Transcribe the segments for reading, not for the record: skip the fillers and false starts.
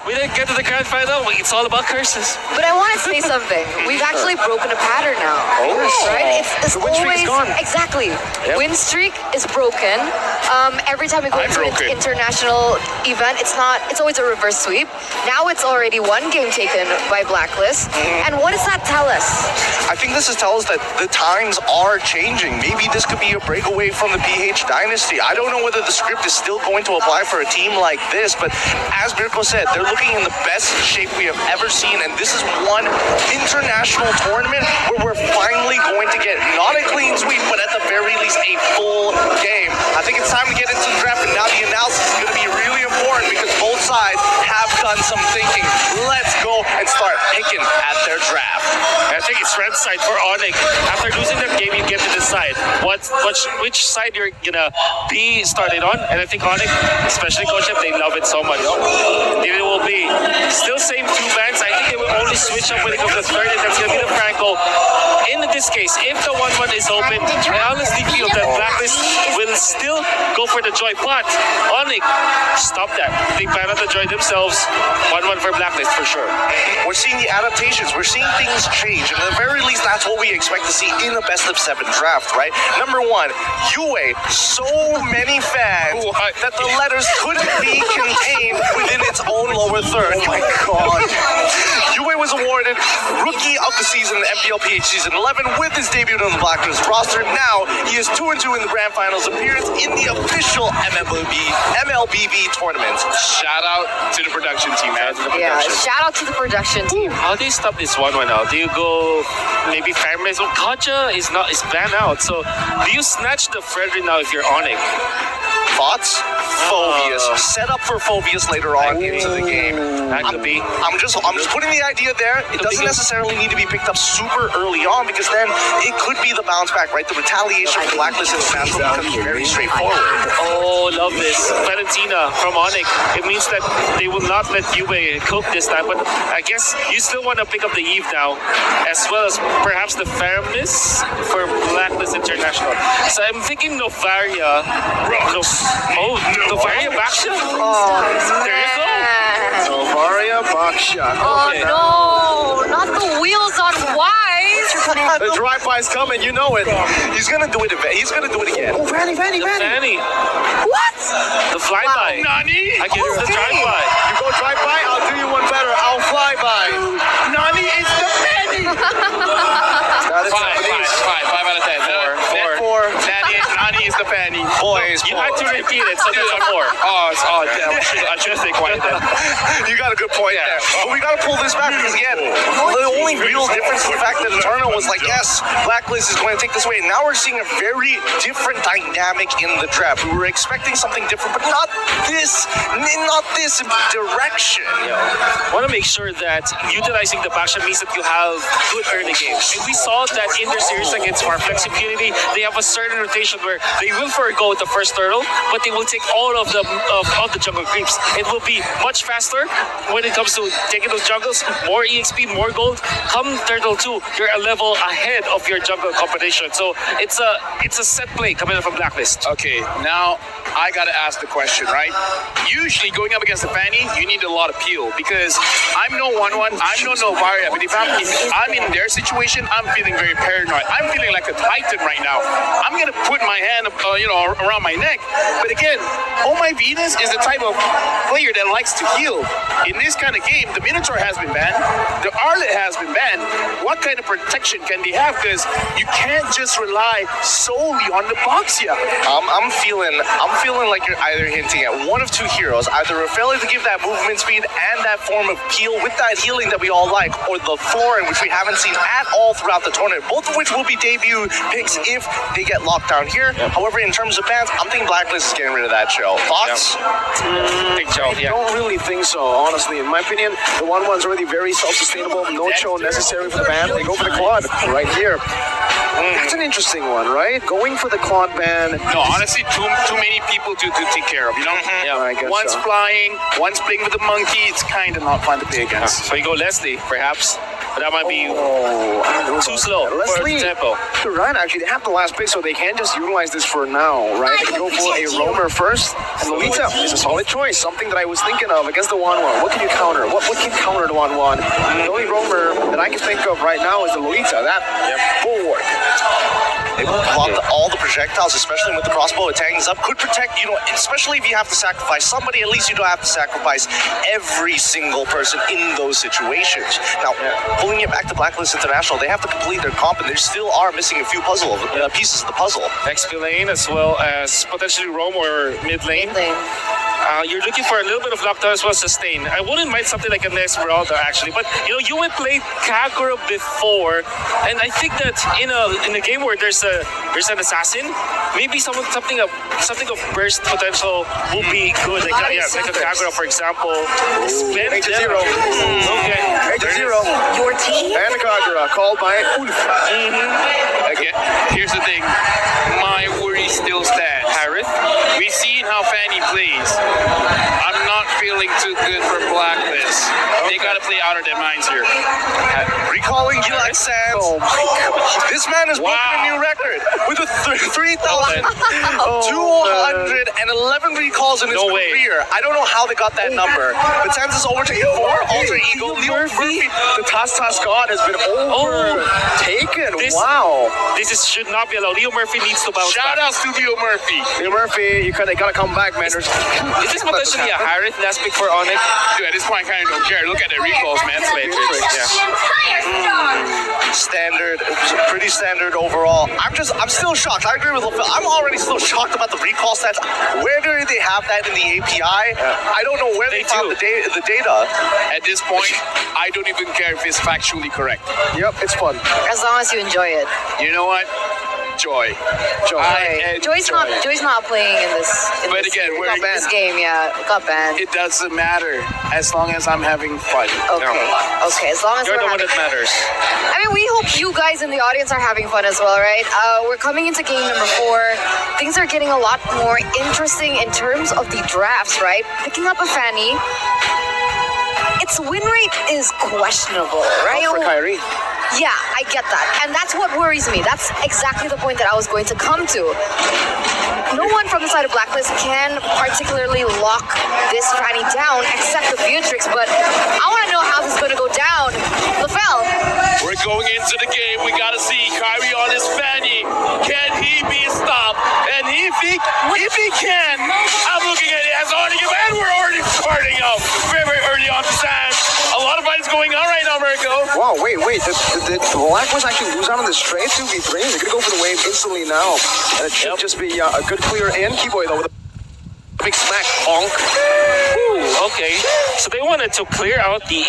We didn't get to the grand final. It's all about curses. But I want to say something. We've actually broken a pattern now. Right? It's The win streak is gone. Exactly. Win streak is broken. Every time we go into an international event, it's always a reverse sweep. Now it's already one game taken by Blacklist. And what does that tell us? I think this is tell us that the times are changing. Maybe this could be a breakaway from the PH dynasty. I don't know whether the script is still going to apply for a team like this, but as Mirko said, they're looking in the best shape we have ever seen, and this is one international tournament where we're finally going to get not a clean sweep, but at the very least a full game. I think it's time to get into the draft, and now the analysis is going to be really important because both sides have done some thinking. Let's go and start picking at their draft. I think it's red side for ONIC. After losing that game, you get to decide which side you're gonna be started on. And I think ONIC, especially Coach F, they love it so much. It will be still same two bands. I think they will only switch up when it comes to third, and that's gonna be the Franco. In this case, if the 1-1 is open, I honestly feel that Blacklist will still go for the Joy. But ONIC, stop that. They plan on the Joy themselves. 1-1 for Blacklist for sure. We're seeing the adaptations. We're seeing things change. And at the very least, that's what we expect to see in a best-of-7 draft, right? Number one, Yue. So many fans that the letters couldn't be contained within its own lower third. Oh, my God. Yue was awarded Rookie of the Season in MPL PH Season 11 with his debut on the Blacklist roster. Now, he is 2-2 in the Grand Finals appearance in the official MLBB tournament. Shout out to the production team, man. Yeah, shout out to the production team. How do you stop this 1-1 now? Do you go maybe Fairness? Well, Kaja is banned out. So do you snatch the Frederick now if you're ONIC? Thoughts? Phobias. Set up for Phobias later on into the game. That could be. I'm just putting the idea there. It doesn't necessarily need to be picked up super early on because then it could be the bounce back, right? The retaliation for Blacklist International becomes very straightforward. Oh, love this. Valentina from ONIC. It means that they will not let Yue cook this time, but I guess you still want to pick up the Eve now, as well as perhaps the Fairness for Blacklist International. So I'm thinking Novaria. Novaria Baksha? There you go. Novaria Baksha. Oh, no. Not the wheels on wise. The drive-by's coming, you know it. He's gonna do it. He's gonna do it again. Oh, Vanny. Fanny. What? The flyby. Nani? I give you the drive-by. You go drive-by, I'll do you one better. I'll fly by. Nani is the Fanny. Five out of 10. Four. Nani is the Fanny. Boys. You had to repeat it, so that's a 4. Damn. I should have stayed quiet then. You got a good point there. But we got to pull this back because, again, the only real difference is the fact that Eternal was like, yes, Blacklist is going to take this away. And now we're seeing a very different dynamic in the draft. We were expecting something different, but not this direction. I want to make sure that utilizing the Baksha means that you have good early games. And we saw that in their series against Farflex Impunity, they have a certain rotation where they will forego the first turtle, but they will take all of the jungle creeps. It will be much faster when it comes to taking those jungles, more EXP, more gold. Come Turtle 2, you're a level ahead of your jungle competition. So it's a set play coming up from Blacklist. Okay, now I gotta ask the question, right? Usually going up against the Fanny, you need a lot of peel because I'm no 1-1, I'm no Novaria, but if I'm in their situation, I'm feeling very paranoid. I'm feeling like a Titan right now. I'm gonna put my hand, around my neck. But again, Oh My Venus is the type of player that likes to heal. In this kind of game, the Minotaur has been banned, the Arlet has been banned. What kind of protection can they have? Because you can't just rely solely on the Boxia. I'm feeling like you're either hinting at one of two heroes, either a failure to give that movement speed and that form of peel with that healing that we all like, or the Florin, which we haven't seen at all throughout the tournament, both of which will be debut picks if they get locked down here. However, in terms of bans, I'm thinking Blacklist is getting rid of that show. Thoughts? Big show, I don't really think so, honestly. In my opinion, the 1-1's already very self-sustainable. No show necessary for the ban. They go for the quad right here. That's an interesting one, right? Going for the quad ban. No, honestly, too many people to take care of, you know? Yeah, I guess One's so. flying, one's playing with the monkey. It's kind of not fun to play against. So you go Leslie, perhaps. but that might be too slow for Leslie, the tempo. to run, actually, they have the last pick, so they can just utilize this for now, right? They can go for a roamer first. And Lolita is a solid choice, something that I was thinking of against the 1-1. What can you counter? What can counter the 1-1? The only roamer that I can think of right now is the Lolita. That bulwark. They blocked all the projectiles, especially with the crossbow. It tangs up, could protect, especially if you have to sacrifice somebody, at least you don't have to sacrifice every single person in those situations. Now, pulling it back to Blacklist International, they have to complete their comp, and they still are missing a few pieces of the puzzle. XP lane as well as potentially roam or mid lane. You're looking for a little bit of knockdown as well as sustain. I wouldn't mind something like an Esmeralda actually, but you had played Kagura before, and I think that in a game where there's an assassin, maybe something of burst potential will be good. Like a Kagura for example. 8-0. Okay. 8-0. Your team? And Kagura, called by Ulf. Again, here's the thing. My worry still stands. Harith. We've seen how Fanny plays. I'm not feeling too good for Blacklist. They got to play out of their minds here. Recalling Gilak Sands. Oh my God. This man has broken a new record with a 3,211 recalls in his No way. career. I don't know how they got that number, but Sands is overtaking 4 Alter Ego. Leo Murphy, the Toss God has been overtaken. Wow. This should not be allowed. Leo Murphy needs to bounce Shout back. out to Leo Murphy. Leo Murphy, they gotta come back, man. Is this potentially a Harith last pick for ONIC? Dude, at this point, I kind of don't care. Look at the recalls, man. Standard, it was pretty standard overall. I'm still shocked. I agree with Lafel. I'm already still shocked about the recall stats. Where do they have that in the API? I don't know where they found the data. At this point, I don't even care if it's factually correct. Yep, it's fun. As long as you enjoy it. You know what? Joy. Joy's not playing in this. But again, we're this game, yeah, it got banned. It doesn't matter as long as I'm having fun. Okay, as long as You're we're the one having that matters. I mean, we hope you guys in the audience are having fun as well, right? We're coming into game number 4. Things are getting a lot more interesting in terms of the drafts, right? Picking up a Fanny, its win rate is questionable, right? For Kyrie. Yeah, I get that. And that's what worries me. That's exactly the point that I was going to come to. No one from the side of Blacklist can particularly lock this Fanny down except the Beatrix, but I want to know how this is going to go down. Lafel. We're going into the game. We got to see Kyrie on his Fanny. Can he be stopped? And if he can, I'm looking at it as ONIC, and we're already starting up very, very early on to Sands. A lot of fights going on right now, Marco. Wow, wait. The Blacklist actually lose out on the straight 2v3. They're gonna go for the wave instantly now. And it should just be a good clear in. Keyboy though with a big smack bonk. Okay, so they wanted to clear out the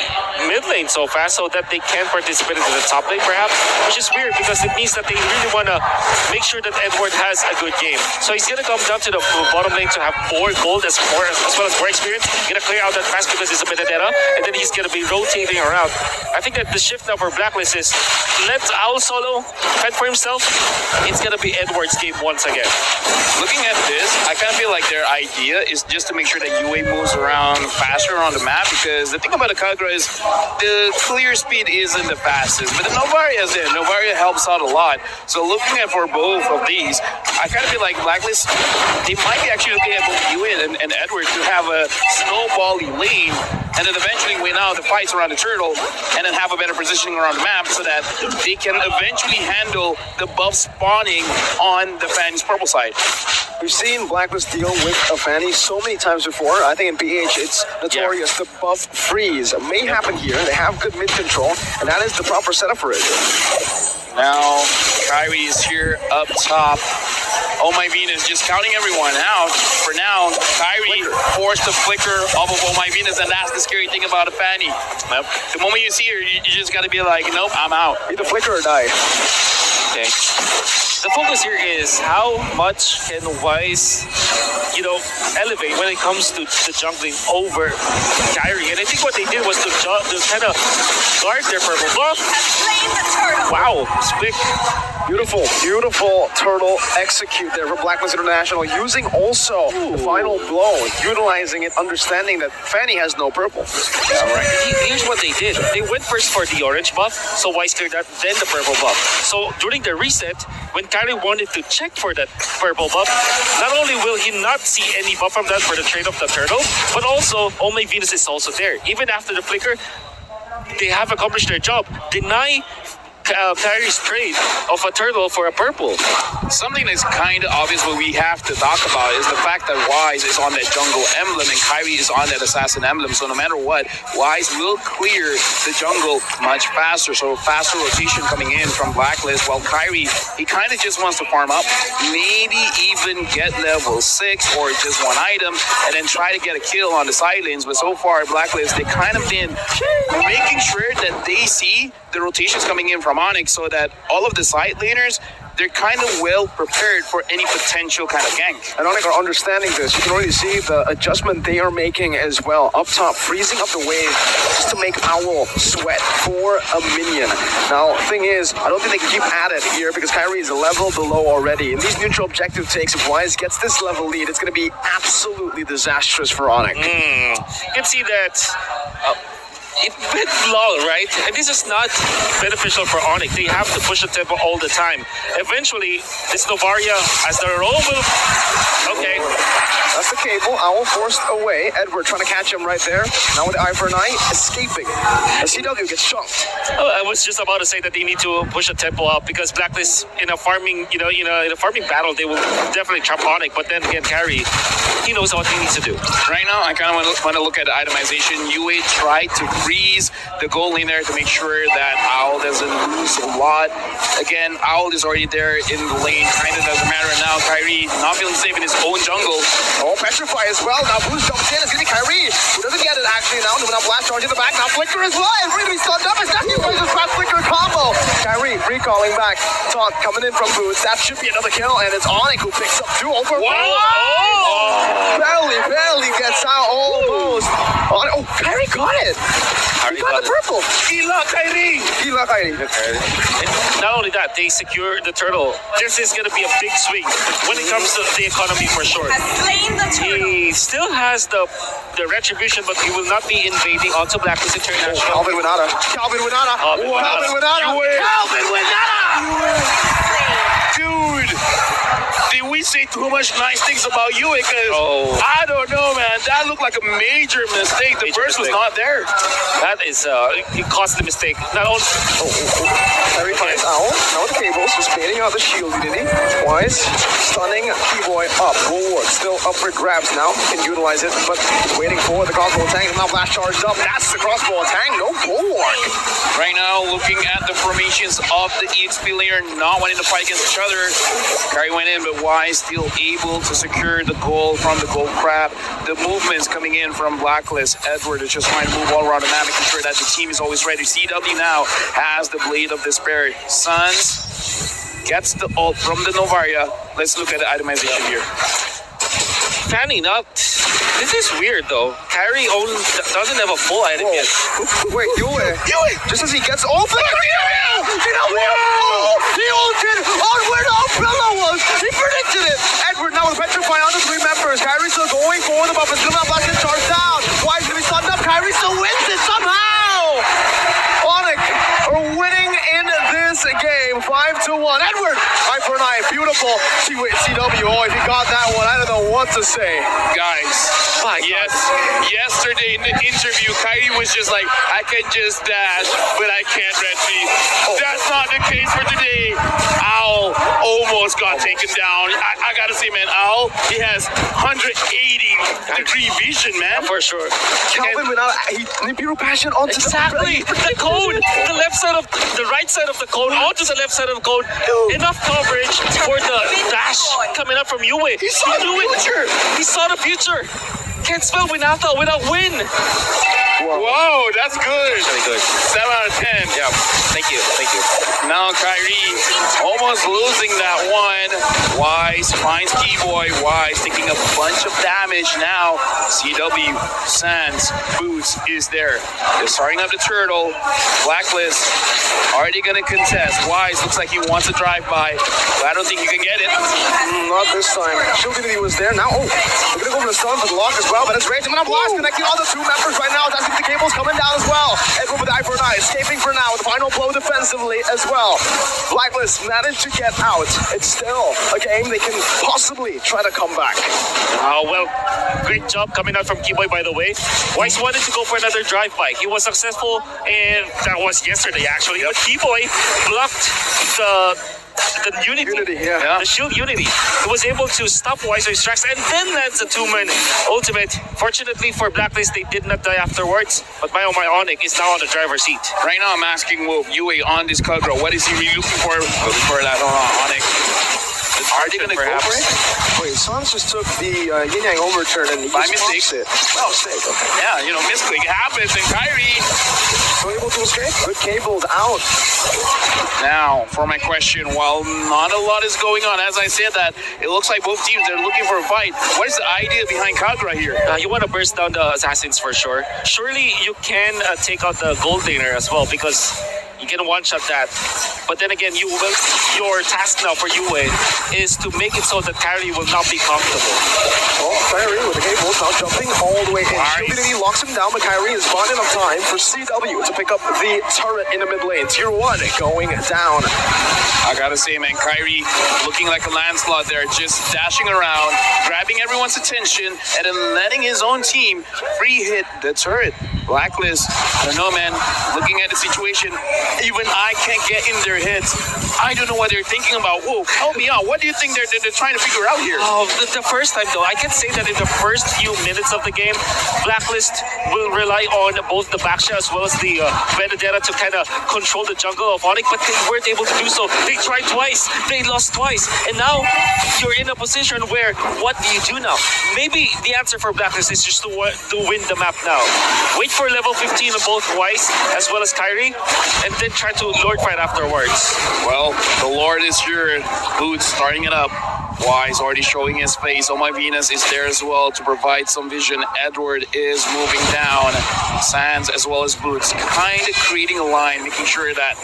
mid lane so fast so that they can participate into the top lane perhaps, which is weird because it means that they really want to make sure that Edward has a good game. So he's going to come down to the bottom lane to have 4 gold as well as more experience. Going to clear out that fast because he's a Benedetta, and then he's going to be rotating around. I think that the shift now for Blacklist is let Owl Solo fend for himself. It's going to be Edward's game once again. Looking at this, I kind of feel like their idea is just to make sure that UA moves around faster on the map, because the thing about the Kagura is the clear speed isn't the fastest, but the Novaria is in. Novaria helps out a lot. So looking at for both of these, I kind of feel like Blacklist, they might be actually looking at both UA and Edward to have a snowbally lane, and then eventually win out the fights around the turtle, and then have a better positioning around the map so that they can eventually handle the buff spawning on the Fanny's purple side. We've seen Blacklist deal with a Fanny so many times before. I think in BH it's notorious. The buff freeze may happen here. They have good mid control, and that is the proper setup for it. Now, Kyrie is here up top. Oh my Venus, just counting everyone out. For now, Kyrie forced the flicker off of Oh my Venus, and that's the scary thing about a Fanny. Yep. The moment you see her, you just gotta be like, nope, I'm out. Either flicker or die. Okay. The focus here is how much can Wise, elevate when it comes to the jungling over Kyrie. And I think what they did was to kind of guard their purple buff. Wow, Spick Beautiful turtle execute there for Blacklist International, using also the final blow, utilizing it, understanding that Fanny has no purple. Here's what they did. They went first for the orange buff, so Wise cleared that, then the purple buff. So during the reset, when Kyrie wanted to check for that purple buff, not only will he not see any buff from that for the trade of the turtle, but also Oh My Venus is also there. Even after the flicker, they have accomplished their job. Deny Kyrie's trade of a turtle for a purple. Something that's kind of obvious what we have to talk about is the fact that Wise is on that jungle emblem and Kyrie is on that assassin emblem. So no matter what, Wise will clear the jungle much faster. So faster rotation coming in from Blacklist, while Kyrie, he kind of just wants to farm up, maybe even get level 6 or just one item and then try to get a kill on the side lanes. But so far, Blacklist, they kind of been making sure that they see the rotations coming in from ONIC so that all of the side laners, they're kind of well prepared for any potential kind of gank. And ONIC are understanding this. You can already see the adjustment they are making as well. Up top, freezing up the wave just to make Owl sweat for a minion. Now, the thing is, I don't think they can keep at it here because Kyrie is a level below already. In these neutral objective takes, if Wise gets this level lead, it's going to be absolutely disastrous for ONIC. You can see that it went long, right? And this is not beneficial for ONIC. They have to push the tempo all the time. Eventually, this Novaria, as the roll will... Okay. That's the cable. Owl forced away. Edward trying to catch him right there. Now with the eye for an eye, escaping. The CW gets chunked. Oh, I was just about to say that they need to push the tempo up because Blacklist in a farming, in a farming battle, they will definitely trap ONIC. But then again, Carry, he knows what he needs to do. Right now, I kind of want to look at the itemization. UA tried to freeze the goal lane there to make sure that Owl doesn't lose a lot. Again, Owl is already there in the lane. Kind of doesn't matter now. Kyrie not feeling safe in his own jungle. Oh, Petrify as well. Now Boost jumps in. It's going to be Kyrie, who doesn't get it actually now. Now Blast charge in the back. Now Flicker as well. It's going to be stunned up. It's definitely going to crash Flicker combo. Kyrie recalling back. Taunt coming in from Boost. That should be another kill. And it's ONIC who picks up 2 over. Oh! Barely gets out almost. Oh, Kyrie got it. He got the purple. Gila, Kyrie! Kyrie. Not only that, they secure the turtle. This is going to be a big swing when it comes to the economy for sure. He still has the retribution, but he will not be invading onto Blacklist International. Calvin Winata. Dude, did we say too much nice things about you? Because I don't know, man. That looked like a major mistake. The burst was not there. That is a costly mistake. Not only... Kyrie finds Owl. Now with the cables. Just baiting out the shield utility. Wise. Stunning Keyboy up. Bulwark. Still upward grabs now. Can utilize it, but waiting for the crossbow tank. Now Blast charged up. That's the crossbow tank. No Bulwark. Right now, looking at the formations of the EXP layer, not wanting to fight against each other. Kyrie went in, but Wise still able to secure the goal from the gold crab. The movements coming in from Blacklist. Edward is just trying to move all around the map, making sure that the team is always ready. CW now has the Blade of Despair. Suns gets the ult from the Novaria. Let's look at the itemization here. Fanny, not... This is weird though. Kyrie doesn't have a full item yet. Wait, Yue. Just as he gets off the he ulted on where the umbrella was. He predicted it. Edward now with Petrify on the 3 members. Kyrie still going for the buff. It's going to blast his charge down. Why is going to be stunned up? Kyrie still wins it somehow. ONIC are winning in this game 5-1. Edward, eye for an eye. Beautiful. CW. Oh, if he got that one, I don't know what to say. Guys, yesterday in the interview, Kyrie was just like, I can just dash, but I can't red feed. That's not the case for today. Owl almost got taken down. I gotta say, man, Owl, he has 180-degree vision, man. For sure. Calvin without Nibiru passion onto Exactly. The cone, the left side of the right side of the cone onto the left side of the cone. Enough coverage for the dash coming up from Yue. He saw the future. He saw the future. Can't spell Winata without win. Whoa, that's good. Really good. 7 out of 10. Yeah. Thank you. Now Kyrie almost losing that one. Wise finds Keyboy. Wise taking a bunch of damage now. CW, Sands, Boots is there. They're starting up the turtle. Blacklist already going to contest. Wise looks like he wants to drive by, but I don't think he can get it. Not this time. Shieldity was there. Now, they're going to go for the stun for the lock as well, but it's raging. And Blast connecting all the two members right now. That's the cables coming down as well. Edward with the eye for an eye, escaping for now with the final blow defensively as well. Blacklist managed to get out. It's still a game they can possibly try to come back. Well, great job coming out from Keyboy, by the way. Wise wanted to go for another drive-by. He was successful, and that was yesterday, actually. But Keyboy blocked the Unity. Yeah. The shield Unity. He was able to stop Wiser's tracks and then lands a two-man ultimate. Fortunately for Blacklist, they did not die afterwards, but my ONIC is now on the driver's seat. Right now, I'm asking Wolf, UA on this Kagura, what is he really looking for that ONIC? Are they going to go for it? Wait, Sans just took the yin-yang overturn and he By just mistake. it. Oh, mistake. Okay. Yeah, misclick happens, and Kyrie. So able to escape, but cabled out. Now, for my question, while not a lot is going on, as I said that, it looks like both teams are looking for a fight. What is the idea behind Kagura here? You want to burst down the assassins for sure. Surely you can take out the gold laner as well, because you can one-shot that. But then again, your task now for UA is to make it so that Kyrie will not be comfortable. Oh, Kyrie with the cables now jumping all the way in. Shieldity locks him down, but Kyrie is bought enough time for CW to pick up the turret in the mid lane. Tier 1 going down. I gotta say, man, Kyrie looking like a landslot there, just dashing around, grabbing everyone's attention, and then letting his own team free hit the turret. Blacklist, I don't know, man, looking at the situation, even I can't get in their heads. I don't know what they're thinking about. Whoa, help me out. What do you think they're trying to figure out here? Oh, the first time though, I can say that in the first few minutes of the game, Blacklist will rely on both the Baksha as well as the Vendetta to kind of control the jungle of ONIC, but they weren't able to do so. They tried twice, they lost twice, and now you're in a position where, what do you do now? Maybe the answer for Blacklist is just to win the map now. Wait for level 15 of both Wise as well as Kyrie, and then try to Lord fight afterwards. Well, the Lord is here. Boots starting it up. Wise already showing his face. Oh My Venus is there as well to provide some vision. Edward is moving down. Sands as well as Boots kind of creating a line, making sure that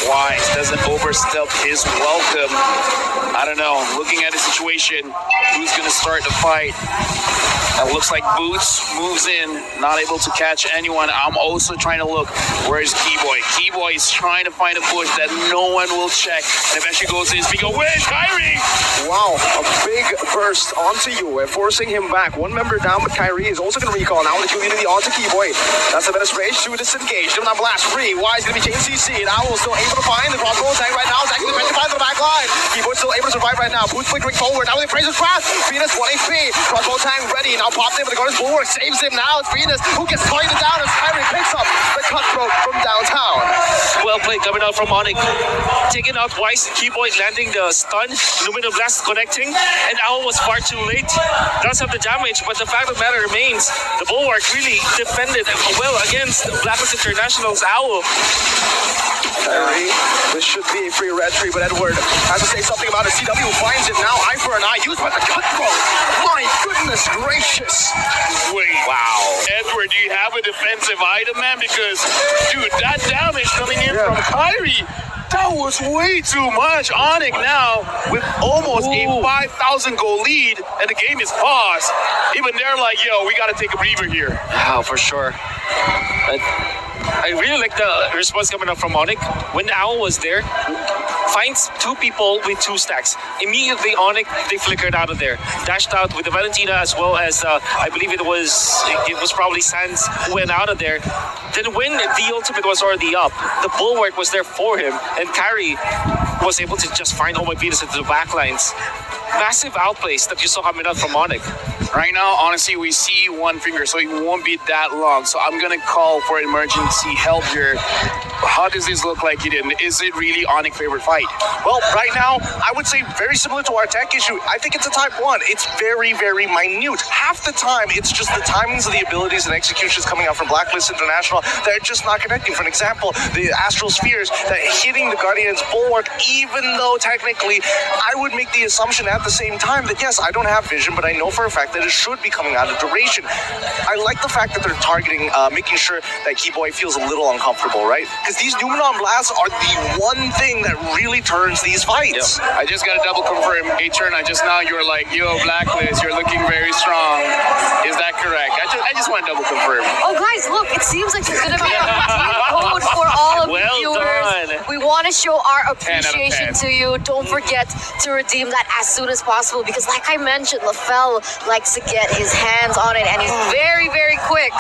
Wise doesn't overstep his welcome. I don't know. Looking at the situation, who's going to start the fight? It looks like Boots moves in, not able to catch anyone. I'm also trying to look. Where's Keyboy? Keyboy is trying to find a bush that no one will check. And eventually goes in. Speaking of, where's Kyrie? Wow, a big burst onto you, forcing him back. One member down, but Kyrie is also going to recall now with the community onto Keyboy. That's the best rage to disengage. Them not blast free. Wise going to be chain CC. And Owl still able to find the crossbow tank right now. Is actually trying to find the back line. Keyboy still able to survive right now. Boots flickering forward. Now they praise his wrath. Venus 1 HP. Crossbow tank ready. Now pops in with the Guardian's Bulwark. Saves him now. It's Venus who gets pointed down as Kyrie picks up the cutthroat from downtown. Well played coming out from ONIC. Taking out Wise, Keyboy landing the stun. Lumina Blast connecting. And Owl was far too late. Does have the damage, but the fact of the matter remains, the Bulwark really defended well against Blacklist International's Owl. Kyrie, this should be a free red tree, but Edward has to say something about it. CW finds it now. Eye for an eye. Used by the cutthroat. My goodness gracious. Wait. Wow. Edward, do you have a defensive item, man? Because, dude, that damage coming in from Kyrie, that was way too much. ONIC now with almost a 5,000 goal lead, and the game is paused. Even they're like, yo, we got to take a breather here. Oh, for sure. I really like the response coming up from ONIC. When Owl was there, finds two people with 2 stacks. Immediately ONIC, they flickered out of there. Dashed out with the Valentina as well as, I believe it was probably Sands who went out of there. Then when the ultimate was already up, the Bulwark was there for him, and Kyrie was able to just find Oh My Venus into the backlines. Massive outplays that you saw coming out from ONIC. Right now, honestly, we see one finger, so it won't be that long. So I'm gonna call for emergency help here. How does this look like, Eden? Is it really ONIC favorite fight? Well, right now, I would say very similar to our tech issue. I think it's a type 1. It's very, very minute. Half the time, it's just the timings of the abilities and executions coming out from Blacklist International that are just not connecting. For an example, the Astral Spheres that hitting the Guardian's Bulwark, even though technically I would make the assumption at the same time that yes, I don't have vision, but I know for a fact that it should be coming out of duration. I like the fact that they're targeting, making sure that Keyboy feels a little uncomfortable, right? Because these Numenon blasts are the one thing that really turns these fights. I just gotta double confirm. Eterna, just now you were like, yo, Blacklist, you're looking very strong. Is that correct? I just want to double confirm. Oh, guys, look, it seems like there's gonna be a redeem code for all of Well you viewers. done. We want to show our 10 out of 10. appreciation to you. Don't forget to redeem that as soon as possible because, like I mentioned, LaFell likes to get his hands on it, and he's very, very quick.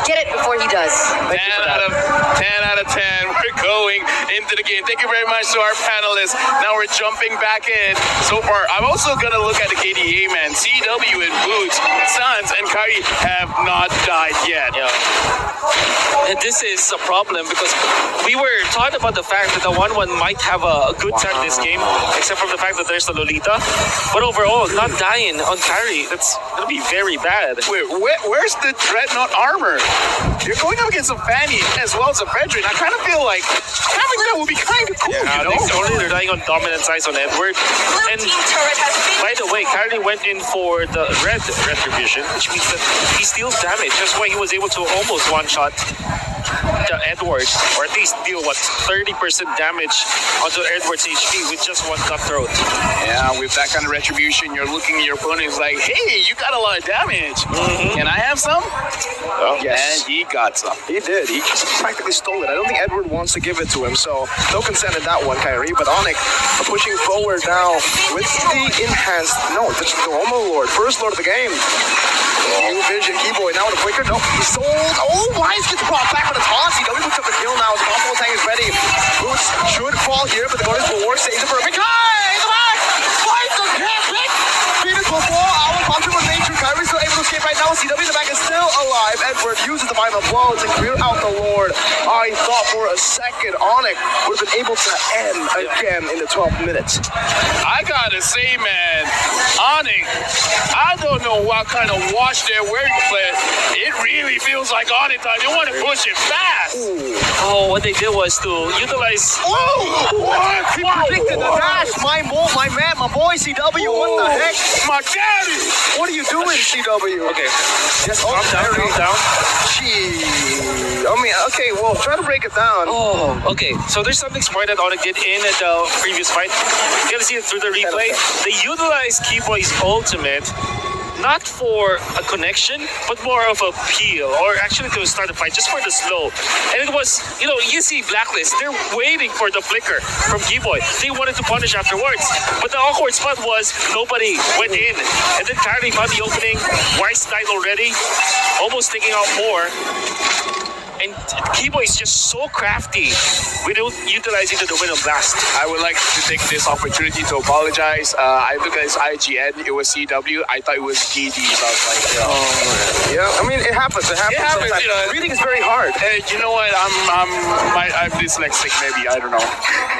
Get it before he does. 10 out of 10. We're going into the game. Thank you very much to our panelists. Now we're jumping back in. So far, I'm also going to look at the KDA, man. CW and Boots, Suns, and Kyrie have not died yet. Yeah. And this is a problem because we were talking about the fact that the 1-1 might have a good start this game, except for the fact that there's the Lolita. But overall, not dying on Kyrie, that's going to be very bad. Wait, where's the Dreadnought armor? You're going up against a Fanny as well as a Veteran. I kind of feel like having that would be kind of cool, Yeah, you know? they're dying on dominant size on Edward. And by the way, Kyrie went in for the red retribution, which means that he steals damage. That's why he was able to almost one-shot the Edward, or at least deal 30% damage onto Edward's HP with just one cutthroat. Yeah, with that kind of retribution, you're looking at your opponent is like, hey, you got a lot of damage. Can I have some? Yes. And he got some. He did. He just practically stole it. I don't think Edward wants to give it to him, so no consent in that one, Kyrie. But ONIC pushing forward now with the enhanced. No, this is the Homo Lord. First Lord of the game. New Vision, Keyboy now with a quicker. Nope, he sold. Oh, Wise gets brought back with a toss. He picks up the kill now. His combo tank is ready. Boots should fall here, but the bonus will work. Saves it for a big high. The back. Wise does can't pick. Phoenix will fall. Our function was nature. Kyrie's still able to escape right now. CW in the back is still alive. Edward uses the final blow to clear out the Lord. I thought for a second ONIC would have been able to end again in the 12 minutes. I gotta say, man, ONIC, I don't know what kind of watch they're wearing, but it really feels like ONIC time. They want to push it fast. Oh, what they did was to utilize... Oh! What? He predicted the dash. My man, my boy CW. What the heck? My daddy! What are you doing, CW? Okay, Yes, calm down. Gee. I mean, okay, well, try to break it down. Oh, okay. So there's something smart that ONIC did in the previous fight. You gotta see it through the replay. They utilized Keyboy's ultimate not for a connection, but more of a peel, or actually to start the fight, just for the slow. And it was, you see Blacklist, they're waiting for the flicker from Keyboy. They wanted to punish afterwards. But the awkward spot was nobody went in. And then Kyrie found the opening, Wise died already, almost taking out more. And Keyboy is just so crafty with utilizing the Domino Blast. I would like to take this opportunity to apologize. I looked at his IGN, it was CW. I thought it was DD. So I was like, Yeah, I mean, it happens. It happens. happens, sometimes. Reading is very hard. hey, you know what? I'm dyslexic, maybe. I don't know.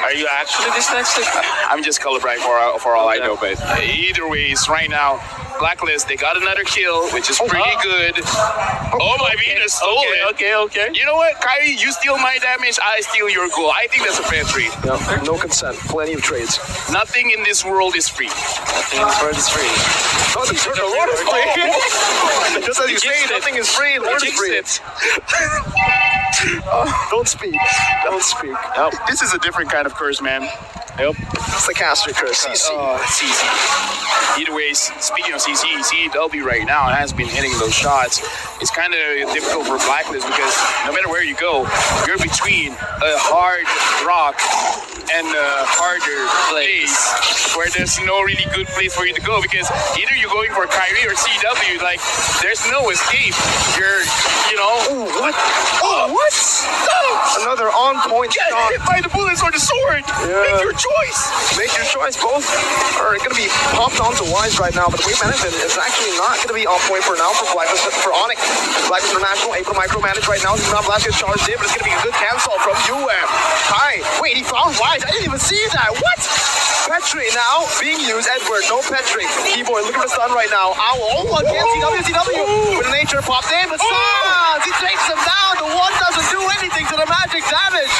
Are you actually dyslexic? I'm just colorblind for all I know. But either ways, right now, Blacklist, they got another kill, which is pretty good. Oh, my Venus stole it. Okay. You know what, Kyrie? You steal my damage, I steal your goal. I think that's a fair trade. Yeah, no consent. Plenty of trades. Nothing in this world is free. Nothing in this world is free. Oh, the Lord is free. Just as you say, jinxed it. nothing is free. Lord is Jinxed free. it. Don't speak. Don't speak. This is a different kind of curse, man. Yep. It's the caster curse. CC. CC. Either way, speaking of CC, CW right now has been hitting those shots. It's kind of difficult for Blacklist because no matter where you go, you're between a hard rock and a harder place where there's no really good place for you to go because either you're going for Kyrie or CW, like there's no escape. You're, Ooh, what? Oh, what? Another on point point Get shot. hit by the bullets or the sword. Yeah. Make your choice. Make your choice. Both are going to be pumped onto Wise right now, but the weight management is actually not going to be on point for now for Blacklist, for ONIC. Blacklist International able to micromanage right now. Not Blast gets charged in, but it's going to be a good cancel from UM. Hi. Wait, he found Wise. I didn't even see that. What? Petri now being used. Edward, no Petri. Keyboard looking for stun right now. Owl. Oh, again, CW. With the nature popped in, but Sans, he takes him down. The one doesn't do anything to the magic damage.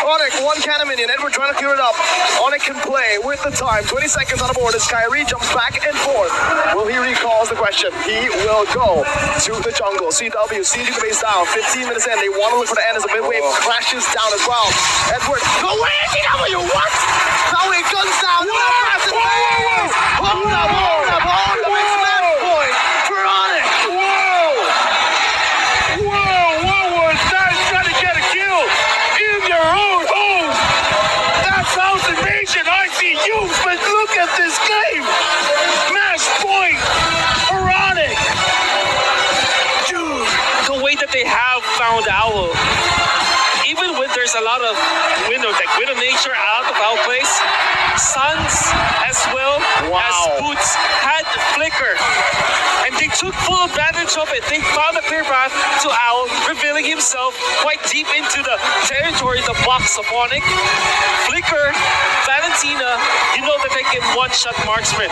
ONIC, one cannon minion. Edward trying to clear it up. ONIC can play with the time. 20 seconds on the board as Kyrie jumps back and forth. Will he recalls the question? He will go to the jungle. CW, sieging the base down. 15 minutes in. They want to look for the end as the mid-wave crashes down as well. Edward, no way, CW, what? Now it guns down. Hold up. It's match point for ONIC. What was that? Trying to get a kill in your own home. That sounds amazing. I see you, but look at this game. Match point for ONIC. Dude, the way that they have found Owl, even when there's a lot of wind of nature out of our place, Suns as well as Boots had Flicker, and they took full advantage of it. They found a clear path to Owl, revealing himself quite deep into the territory, the box of ONIC. Flicker, Valentina, you know that they can one-shot marksman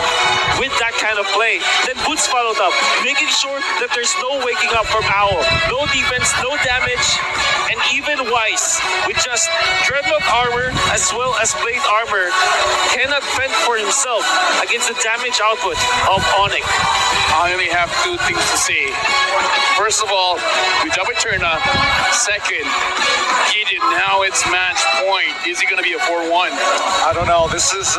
with that kind of play. Then Boots followed up, making sure that there's no waking up from Owl. No defense, no damage, and even Weiss, with just dreadlock armor as well as blade armor, cannot fend for himself against the damage output of ONIC. I only have two things to say. First of all, we double turn up. Second, Gideon, now it's match point. Is he going to be a 4-1? I don't know. This is,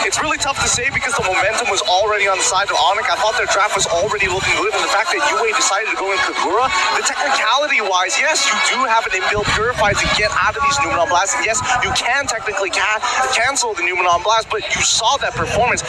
it's really tough to say because the momentum was already on the side of ONIC. I thought their draft was already looking good, and the fact that UA decided to go in Kagura, the technicality-wise, yes, you do have an inbuilt Purify to get out of these Numenon Blasts, and yes, you can technically cancel the Numenon Blast, but you saw that performance.